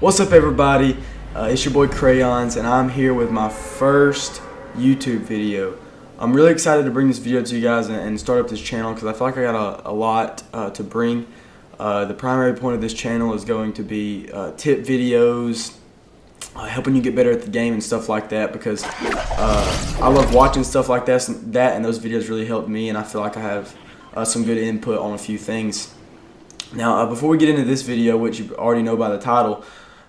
What's up, everybody? It's your boy Crayons, and I'm here with my first YouTube video. I'm really excited to bring this video to you guys and start up this channel because I feel like I got a lot to bring. The primary point of this channel is going to be tip videos, helping you get better at the game and stuff like that, because I love watching stuff like that, and those videos really helped me, and I feel like I have some good input on a few things. Now, before we get into this video, which you already know by the title,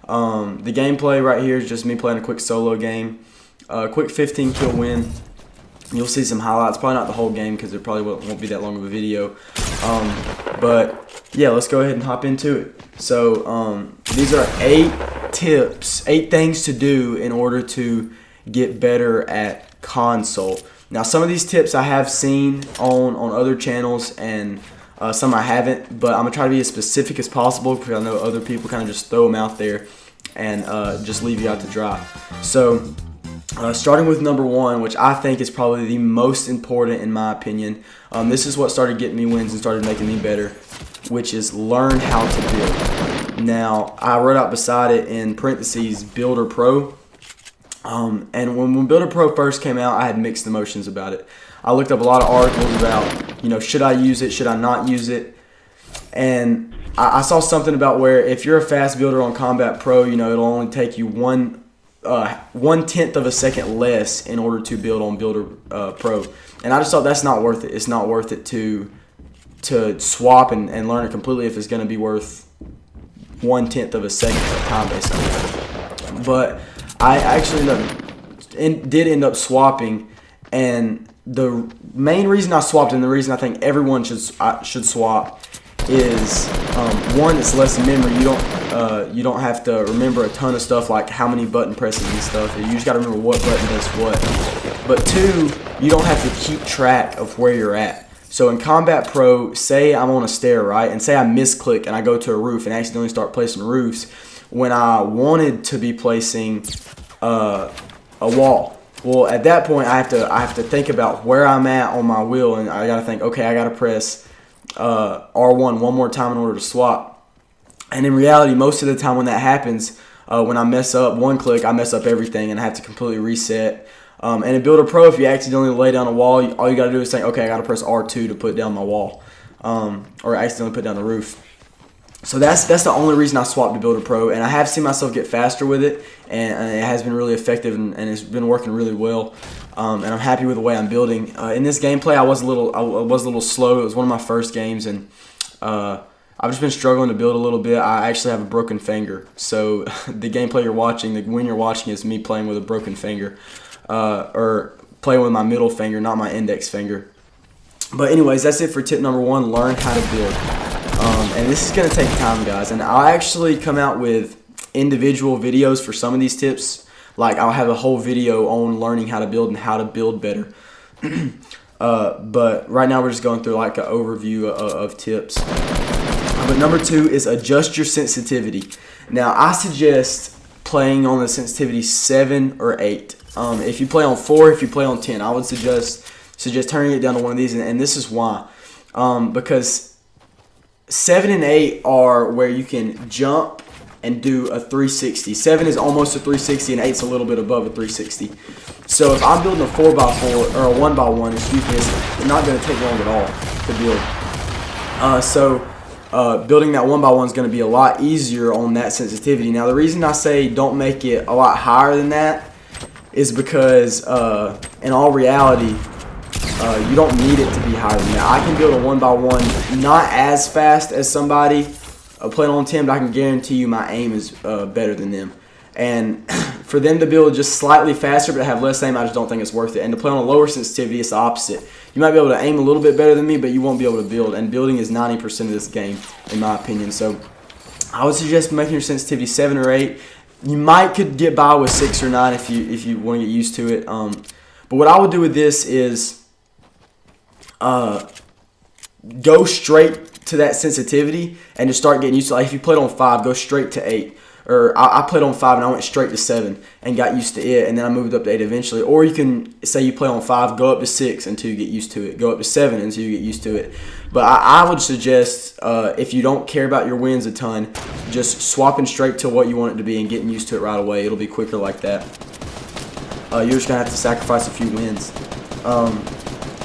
the gameplay right here is just me playing a quick solo game, quick 15 kill win. You'll see some highlights, probably not the whole game because it probably won't be that long of a video, but yeah, let's go ahead and hop into it. So these are 8 tips, 8 things to do in order to get better at console. Now, some of these tips I have seen on other channels, and some I haven't, but I'm going to try to be as specific as possible because I know other people kind of just throw them out there and just leave you out to dry. So starting with number 1, which I think is probably the most important in my opinion. This is what started getting me wins and started making me better, which is learn how to build. Now, I wrote out beside it in parentheses Builder Pro. And when Builder Pro first came out, I had mixed emotions about it. I looked up a lot of articles about, should I use it, should I not use it? And I saw something about where if you're a fast builder on Combat Pro, it'll only take you 1/10 of a second less in order to build on Builder Pro. And I just thought that's not worth it. It's not worth it to swap and learn it completely if it's going to be worth 1/10 of a second of time, basically. But I actually did end up swapping, and the main reason I swapped, and the reason I think everyone should swap, is one, it's less memory. You don't have to remember a ton of stuff like how many button presses and stuff. You just got to remember what button does what. But 2, you don't have to keep track of where you're at. So in Combat Pro, say I'm on a stair, right, and say I misclick and I go to a roof and accidentally start placing roofs when I wanted to be placing a wall. Well, at that point, I have to think about where I'm at on my wheel, and I got to think, okay, I got to press R1 one more time in order to swap. And in reality, most of the time when that happens, when I mess up one click, I mess up everything, and I have to completely reset. And in Builder Pro, if you accidentally lay down a wall, all you got to do is think, okay, I got to press R2 to put down my wall, or accidentally put down the roof. So that's the only reason I swapped to Builder Pro, and I have seen myself get faster with it, and it has been really effective, and it's been working really well. And I'm happy with the way I'm building. In this gameplay, I was a little slow. It was one of my first games, and I've just been struggling to build a little bit. I actually have a broken finger, so the gameplay you're watching, when you're watching, is me playing with a broken finger, or playing with my middle finger, not my index finger. But anyways, that's it for tip number 1: learn how to build. And this is going to take time, guys, and I'll actually come out with individual videos for some of these tips. Like, I'll have a whole video on learning how to build and how to build better. But right now we're just going through like an overview of tips. But number 2 is adjust your sensitivity. Now, I suggest playing on the sensitivity 7 or 8. If you play on 4, if you play on 10, I would suggest turning it down to one of these, and this is why. Because 7 and 8 are where you can jump and do a 360. 7 is almost a 360, and 8 is a little bit above a 360. So if I'm building a 4x4 or a 1x1, excuse me, it's not going to take long at all to build. Building that 1x1 is going to be a lot easier on that sensitivity. Now, the reason I say don't make it a lot higher than that is because in all reality, you don't need it to be higher than that. I can build a 1x1 not as fast as somebody playing on 10, but I can guarantee you my aim is better than them. And for them to build just slightly faster but have less aim, I just don't think it's worth it. And to play on a lower sensitivity, it's the opposite. You might be able to aim a little bit better than me, but you won't be able to build. And building is 90% of this game, in my opinion. So I would suggest making your sensitivity 7 or 8. You could get by with 6 or 9 if you want to get used to it. But what I would do with this is go straight to that sensitivity and just start getting used to it. Like if you played on 5, go straight to 8. or I played on 5 and I went straight to 7 and got used to it, and then I moved up to 8 eventually. Or you can say you play on 5, go up to 6 until you get used to it, go up to 7 until you get used to it. But I would suggest, if you don't care about your wins a ton, just swapping straight to what you want it to be and getting used to it right away. It'll be quicker like that. You're just going to have to sacrifice a few wins.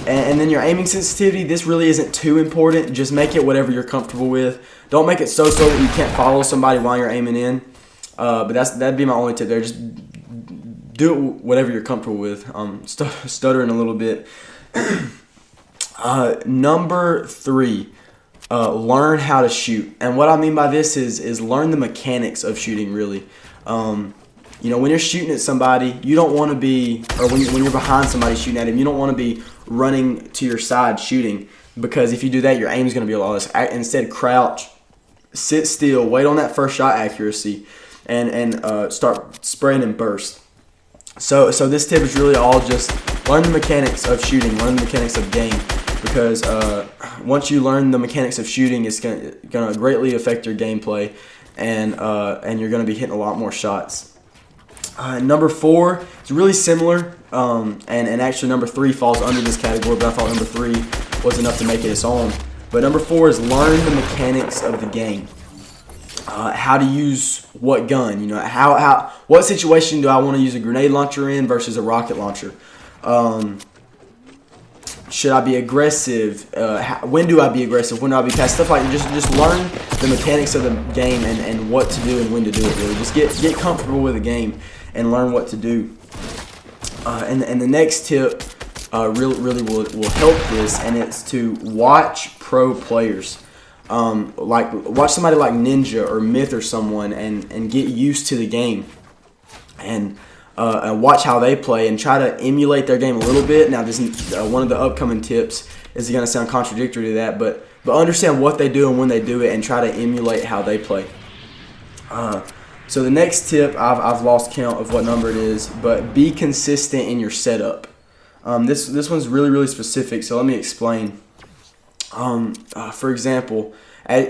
And then your aiming sensitivity, this really isn't too important. Just make it whatever you're comfortable with. Don't make it so that you can't follow somebody while you're aiming in. But that'd be my only tip there. Just do it whatever you're comfortable with. Stuttering a little bit. Number 3, learn how to shoot. And what I mean by this is learn the mechanics of shooting, really. You know, when you're shooting at somebody, you don't want to be, or when you're behind somebody shooting at him, you don't want to be running to your side shooting, because if you do that, your aim is going to be a lot less. Instead, crouch, sit still, wait on that first shot accuracy, and start spraying and burst. So this tip is really all just learn the mechanics of shooting, learn the mechanics of game, because once you learn the mechanics of shooting, it's going to greatly affect your gameplay, and you're going to be hitting a lot more shots. Number 4 is really similar, and actually number 3 falls under this category, but I thought number 3 was enough to make it its own. But number 4 is learn the mechanics of the game. How to use what gun, you know, what situation do I want to use a grenade launcher in versus a rocket launcher? Should I be aggressive? When do I be aggressive? When do I be passive? Stuff like that. Just learn the mechanics of the game and what to do and when to do it. Really, just get comfortable with the game and learn what to do. And the next tip really will help this, and it's to watch pro players. Like watch somebody like Ninja or Myth or someone, and get used to the game, and watch how they play and try to emulate their game a little bit. Now, this one of the upcoming tips is going to sound contradictory to that, but understand what they do and when they do it, and try to emulate how they play. So the next tip, I've lost count of what number it is, but be consistent in your setup. This one's really specific, so let me explain. For example,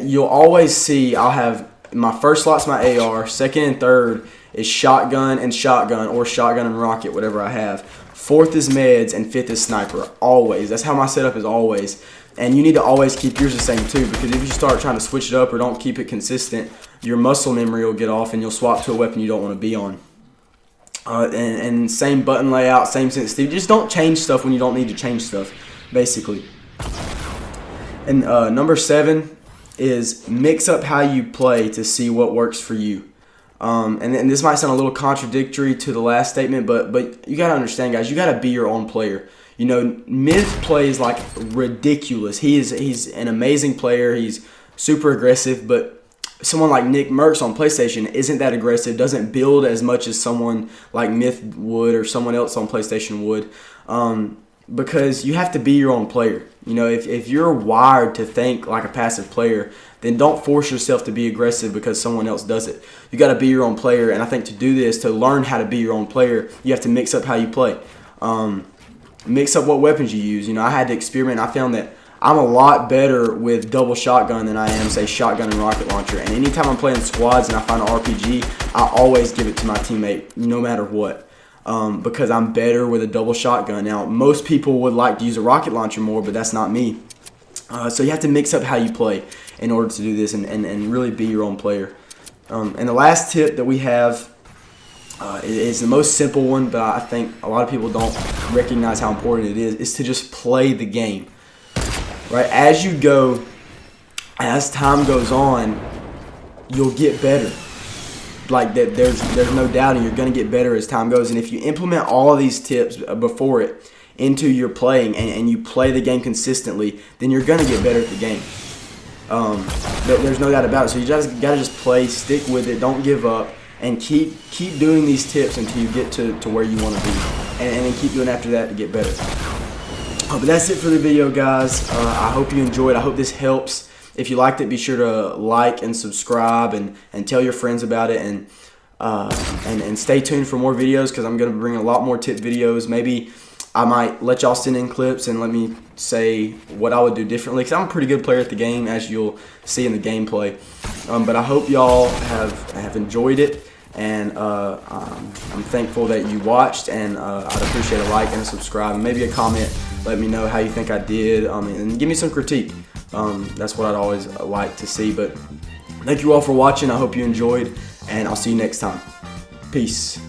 you'll always see I'll have my first slot's my AR, second and third is shotgun and shotgun, or shotgun and rocket, whatever I have. Fourth is meds, and fifth is sniper. Always. That's how my setup is always. And you need to always keep yours the same too, because if you start trying to switch it up or don't keep it consistent, your muscle memory will get off and you'll swap to a weapon you don't want to be on. And same button layout, same sensitivity. Just don't change stuff when you don't need to change stuff, basically. And number 7 is mix up how you play to see what works for you. And this might sound a little contradictory to the last statement, but you got to understand, guys, you got to be your own player. You know, Myth plays like ridiculous. He's an amazing player. He's super aggressive, but someone like Nick Merckx on PlayStation isn't that aggressive, doesn't build as much as someone like Myth would or someone else on PlayStation would, because you have to be your own player. You know, if you're wired to think like a passive player, then don't force yourself to be aggressive because someone else does it. You got to be your own player, and I think to do this, to learn how to be your own player, you have to mix up how you play. Mix up what weapons you use. You know, I had to experiment. I found that I'm a lot better with double shotgun than I am, say, shotgun and rocket launcher. And anytime I'm playing squads and I find an RPG, I always give it to my teammate, no matter what, because I'm better with a double shotgun. Now, most people would like to use a rocket launcher more, but that's not me. So you have to mix up how you play in order to do this and really be your own player. And the last tip that we have is the most simple one, but I think a lot of people don't recognize how important it is to just play the game. Right? As you go, as time goes on, you'll get better. Like that, there's no doubting you're going to get better as time goes. And if you implement all of these tips before it into your playing and you play the game consistently, then you're going to get better at the game. There's no doubt about it. So you just got to just play, stick with it, don't give up, and keep doing these tips until you get to where you want to be, and then keep doing after that to get better. But that's it for the video, guys. I hope you enjoyed. I hope this helps. If you liked it, be sure to like and subscribe and tell your friends about it, and stay tuned for more videos, because I'm going to bring a lot more tip videos. Maybe I might let y'all send in clips and let me say what I would do differently, because I'm a pretty good player at the game, as you'll see in the gameplay. But I hope y'all have enjoyed it, and I'm thankful that you watched, and I'd appreciate a like and a subscribe, and maybe a comment. Let me know how you think I did, and give me some critique. That's what I'd always like to see. But thank you all for watching. I hope you enjoyed, and I'll see you next time. Peace.